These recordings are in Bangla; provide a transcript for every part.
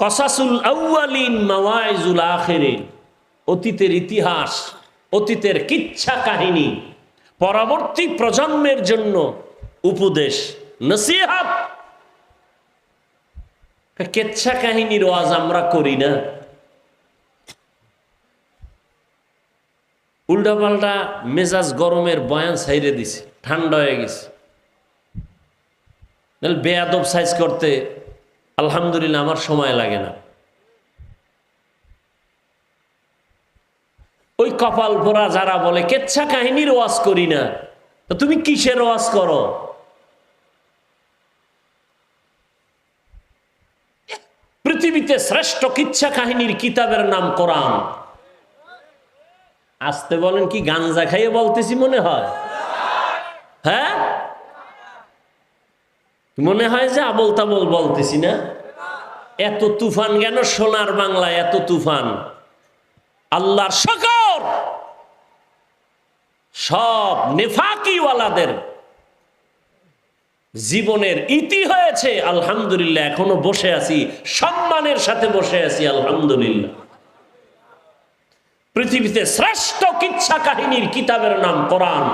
কসাসুল আউয়ালিন মাওয়াইজুল আখিরিন, অতীতের ইতিহাস, অতীতের কিচ্ছা কাহিনী পরবর্তী প্রজন্মের জন্য উপদেশ, নসিহত। কিচ্ছা কাহিনীর ওয়াজ আমরা করি না, উল্টাপাল্টা মেজাজ গরমের বয়ান ছাইরে দিছে, ঠান্ডা হয়ে গেছে। বেয়াদব সাইজ করতে আলহামদুলিল্লাহ আমার সময় লাগে না। ওই কপাল পোড়া যারা বলে কেচ্ছা কাহিনীর ওয়াজ করি না, তো তুমি কিসের ওয়াজ করো? পৃথিবীতে শ্রেষ্ঠ কিচ্ছা কাহিনীর কিতাবের নাম কোরআন। আসতে বলেন, কি গাঞ্জা খাইয়ে বলতেছি মনে হয়? হ্যাঁ, মনে হয় যে আবল তাবল বলতেছি না? এত তুফান কেন সোনার বাংলায়? এত তুফান আল্লাহর শকর, সব নেফাকিওয়ালাদের জীবনের ইতি হয়েছে। আলহামদুলিল্লাহ, এখনো বসে আছি, সম্মানের সাথে বসে আছি, আলহামদুলিল্লাহ। পৃথিবীতে শ্রেষ্ঠ কিচ্ছা কাহিনীর কিতাবের নাম কোরআন।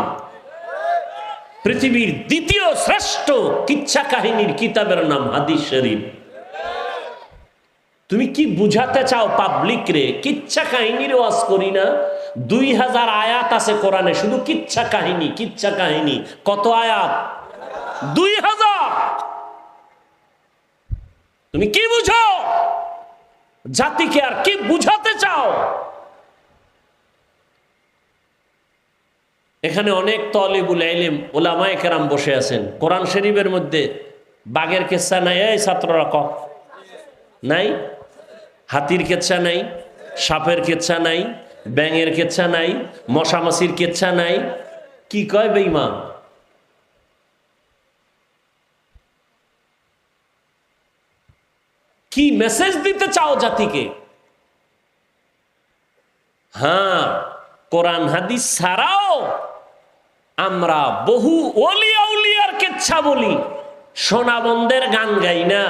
পৃথিবীর দ্বিতীয় শ্রেষ্ঠ কিচ্ছা কাহিনীর কিতাবের নাম হাদিস শরীফ। তুমি কি বুঝাতে চাও পাবলিক রে? কিচ্ছা কাহিনীর ওয়াজ করি না? 2000 আয়াত আছে কোরআনে, শুধু কিচ্ছা কাহিনী, কিচ্ছা কাহিনী। কত আয়াত? 2000। তুমি কি বুঝো? জাতিকে আর কি বুঝাতে চাও? এখানে অনেক তালিবুল ইলম উলামায়ে কেরাম বসে আছেন। কোরআন শরীফের মধ্যে বাঘের কিচ্ছা নাই? এই ছাত্ররা ক নাই? হাতির কিচ্ছা নাই, সাপের কিচ্ছা নাই, ব্যাঙের কিচ্ছা নাই, মশামাছির কিচ্ছা নাই। কি কয় বেঈমান? কি মেসেজ দিতে চাও জাতিকে? হ্যাঁ, কোরআন হাদিস ছাড়াও আমরা বহু ওলি আউলিয়ার কিচ্ছা বলি, সোনাবন্দের গান গাই না।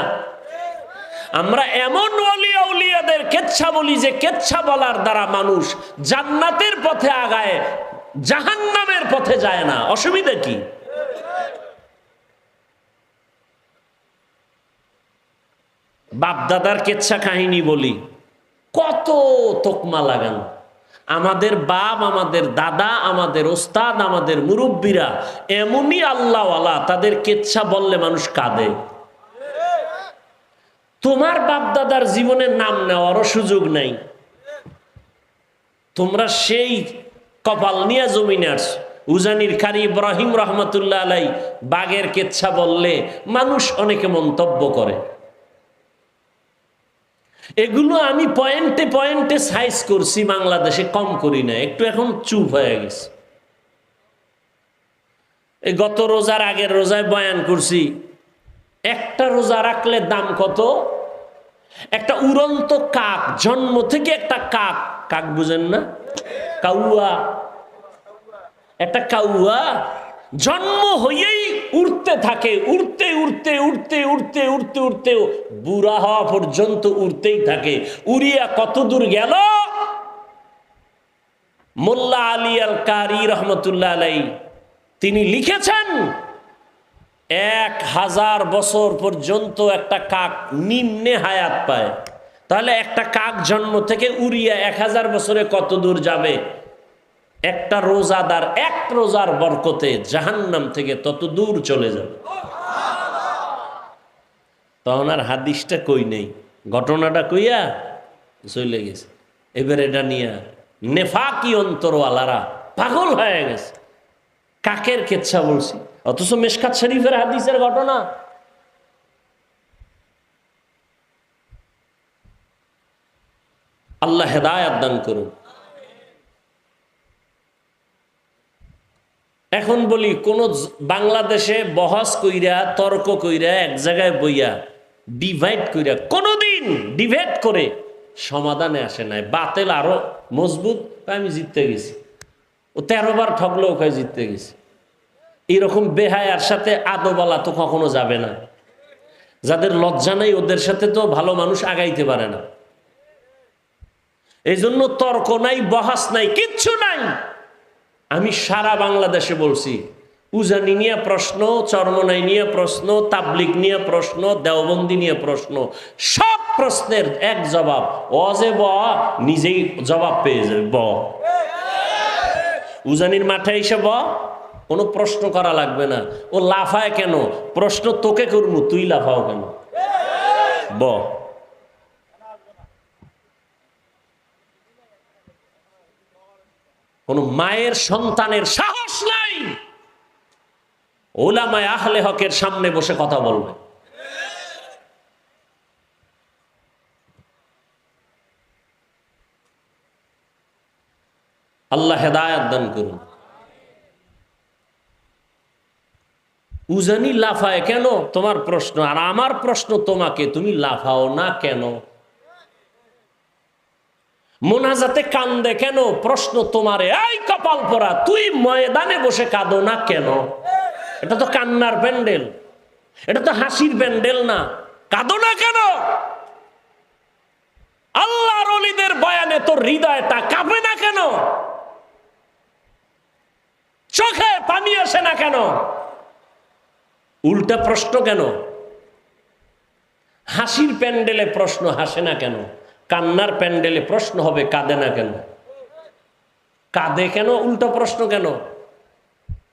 আমরা এমন ওলি আউলিয়াদের কিচ্ছা বলি যে কিচ্ছা বলার দ্বারা মানুষ জান্নাতের পথে আগায়, জাহান্নামের পথে যায় না। অসুবিধা কি? বাপদাদার কিচ্ছা কাহিনী বলি, কত তোকমা লাগানো। আমাদের বাপ, আমাদের দাদা, আমাদের ওস্তাদ, আমাদের মুরব্বীরা এমনই আল্লাহওয়ালা, তাদের কিচ্ছা বললে মানুষ কাঁদে। তোমার বাপ দাদার জীবনের নাম নেওয়ারও সুযোগ নাই। তোমরা সেই কপাল নিয়ে জমিনে আসছো। উজানির কারি ইব্রাহিম রহমতুল্লাহ আলাই বাঘের কিচ্ছা বললে মানুষ অনেকে মন্তব্য করে। এগুলো আমি পয়েন্টে পয়েন্টে সাইজ করছি, বাংলাদেশে কম করি না, একটু এখন চুপ হয়ে গেছে। এই গত রোজার আগের রোজায় বয়ান করছি, একটা রোজা রাখলে দাম কত? একটা উড়ন্ত কাক, জন্ম থেকে একটা কাক, কাক বুঝেন না? কাউয়া, একটা কাউয়া জন্ম হইয়েই উড়তে থাকে, উড়তে উড়তে উড়তে উড়তে উড়তে উড়তে বুড়া হওয়া পর্যন্ত উড়তেই থাকে। উড়িয়া কত দূর গেল? মোল্লা আলী আল কারি রহমতুল্লাহ আলাই তিনি লিখেছেন 1000 বছর পর্যন্ত একটা কাক নিম্নে হায়াত পায়। তাহলে একটা কাক জন্ম থেকে উড়িয়া 1000 বছরে কত দূর যাবে? একটা রোজাদার এক রোজার বরকতে জাহান্নাম থেকে তত দূর চলে যাবে। তখন আর হাদিসটা কই নেই, ঘটনাটা কইয়া চলে গেছে। এবার এটা নিয়ে নেফাকি অন্তরওয়ালারা পাগল হয়ে গেছে। কাকের কিচ্ছা বলছি, অথচ মিশকাত শরীফের হাদিসের ঘটনা। আল্লাহ হেদায়েত দান করুন। এখন বলি, কোন বাংলাদেশে বহস কইরা, তর্ক কইরা, এক জায়গায় বইয়া ডিভাইড কইরা, কোনদিন ডিভাইড করে সমাধানে আসে নাই। বাতেল আরো মজবুত, আমি জিততে গেছি। ও 13 বার ঠকলো, ওখানে জিততে গেছি। এইরকম বেহায়ার সাথে আদবালা তো কখনো যাবে না। যাদের লজ্জা নাই ওদের সাথে তো ভালো মানুষ আগাইতে পারে না। এই জন্য তর্ক নাই, বহাস নাই, কিচ্ছু নাই। আমি সারা বাংলাদেশে বলছি, উজানি নিয়ে প্রশ্ন, চরমনাই নিয়ে প্রশ্ন, তাবলিগ নিয়ে প্রশ্ন, দেওবন্দি নিয়ে প্রশ্ন, সব প্রশ্নের এক জবাব, অজে ব নিজেই জবাব পেয়ে যাবে। ব উজানির মাঠে এসে ব, কোনো প্রশ্ন করা লাগবে না। ও লাফায় কেন? প্রশ্ন তোকে করবো, তুই লাফাও কেন? ব কোন মায়ের সন্তানের সাহস নাই উলামায়ে আহলে হকের সামনে বসে কথা বলবে। আল্লাহ হেদায়েত দান করুন। উজানি লাফায় কেন? তোমার প্রশ্ন, আর আমার প্রশ্ন তোমাকে, তুমি লাফাও না কেন? মোনাজাতে কান্দে কেন? প্রশ্ন তোমারে, এই কপাল পরা, তুই ময়দানে বসে কাঁদো না কেন? এটা তো কান্নার প্যান্ডেল, এটা তো হাসির প্যান্ডেল না। কাঁদো না কেন? আল্লাহর ওলিদের বয়ানে তোর হৃদয়টা কাঁপে না কেন? চোখে পানি আসে না কেন? উল্টা প্রশ্ন কেন? হাসির প্যান্ডেলে প্রশ্ন হাসে না কেন? কান্নার প্যান্ডেলে প্রশ্ন হবে কাঁদে না কেন? কাঁদে কেন? উল্টা প্রশ্ন কেন?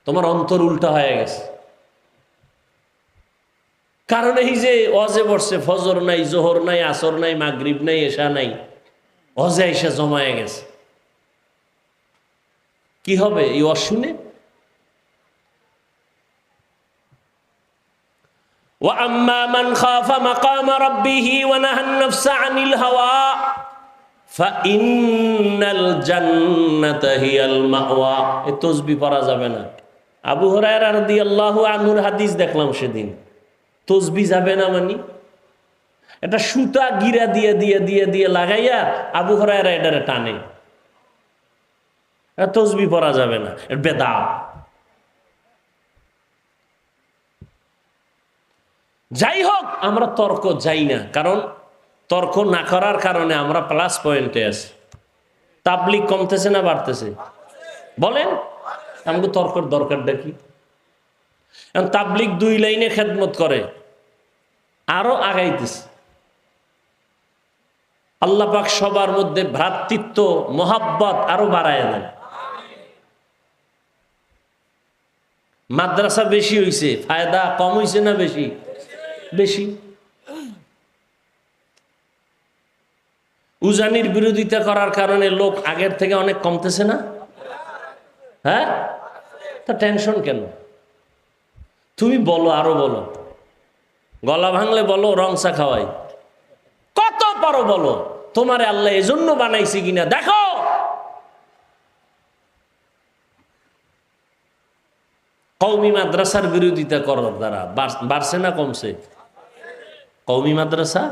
তোমার অন্তর উল্টা হয়ে গেছে। কারণ এই যে অজে বসছে, ফজর নাই, জোহর নাই, আসর নাই, মাগরিব নাই, এশা নাই, অজে এসে জমায়ে গেছে। কি হবে এই অশুনে? وَأَمَّا مَنْ خَافَ مَقَامَ رَبِّهِ وَنَهَى النَّفْسَ عَنِ الْهَوَى فَإِنَّ الْجَنَّةَ هِيَ الْمَأْوَى। এই তাসবিহ পড়া যাবে না। আবু হুরায়রা রাদিয়াল্লাহু আনহুর হাদিস দেখলাম সেদিন। তাসবিহ যাবে না মানে এটা সুতা গিরা দিয়ে দিয়ে দিয়ে দিয়ে লাগাইয়া আবু হুরায়রা এটারে টানে। এটা তাসবিহ পড়া যাবে না, এটা বেদাত। যাই হোক, আমরা তর্ক যাই না, কারণ তর্ক না করার কারণে আমরা প্লাস পয়েন্টে আছি। তাবলিগ কমতেছে না বাড়তেছে? বলেন, আমাকে তর্কের দরকারটা কি? তাবলিগ 2 লাইনে খেদমত করে, আরো আগাইতেছে। আল্লাহ পাক সবার মধ্যে ভ্রাতৃত্ব, মোহাব্বত আরো বাড়ায় দেন। মাদ্রাসা বেশি হইছে, ফায়দা কম হইছে না বেশি? বেশি। উজানির বিরোধিতা করার কারণে লোক আগের থেকে অনেক কমতেছে না? হ্যাঁ, তা টেনশন কেন? তুমি বলো, আরো বলো, গলা ভাঙলে বলো, রং চা খাওয়াই, কত পারো বলো। তোমারে আল্লাহ এজন্য বানাইছে কিনা দেখো। কওমি মাদ্রাসার বিরোধিতা করার দ্বারা বাড়ছে না কমছে? কওমি মাদ্রাসা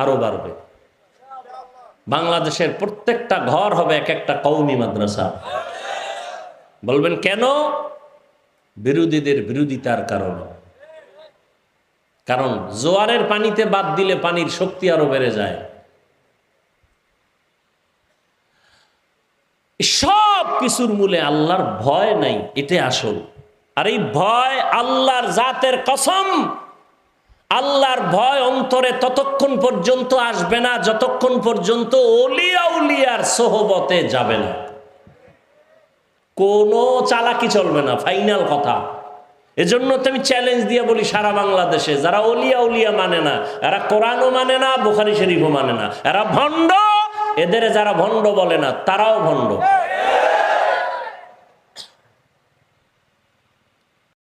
আরো বাড়বে। বাংলাদেশের প্রত্যেকটা ঘর হবে এক একটা কওমি মাদ্রাসা। বলবেন কেন? বিরোধীদের বিরোধিতার কারণে। কারণ জোয়ারের পানিতে বাদ দিলে পানির শক্তি আরো বেড়ে যায়। সব কিছুর মূলে আল্লাহর ভয় নাই, এটাই আসল। আর এই ভয় আল্লাহর জাতের কসম, আল্লাহর ভয় অন্তরে ততক্ষণ পর্যন্ত আসবে না যতক্ষণ পর্যন্ত ওলিয়া উলিয়ার সোহবতে যাবে না। কোনো চালাকি চলবে না, ফাইনাল কথা। এজন্য তো আমি চ্যালেঞ্জ দিয়ে বলি সারা বাংলাদেশে যারা ওলিয়া উলিয়া মানে না, এরা কোরআনও মানে না, বুখারী শরীফও মানে না, এরা ভণ্ড। এদের যারা ভণ্ড বলে না তারাও ভণ্ড।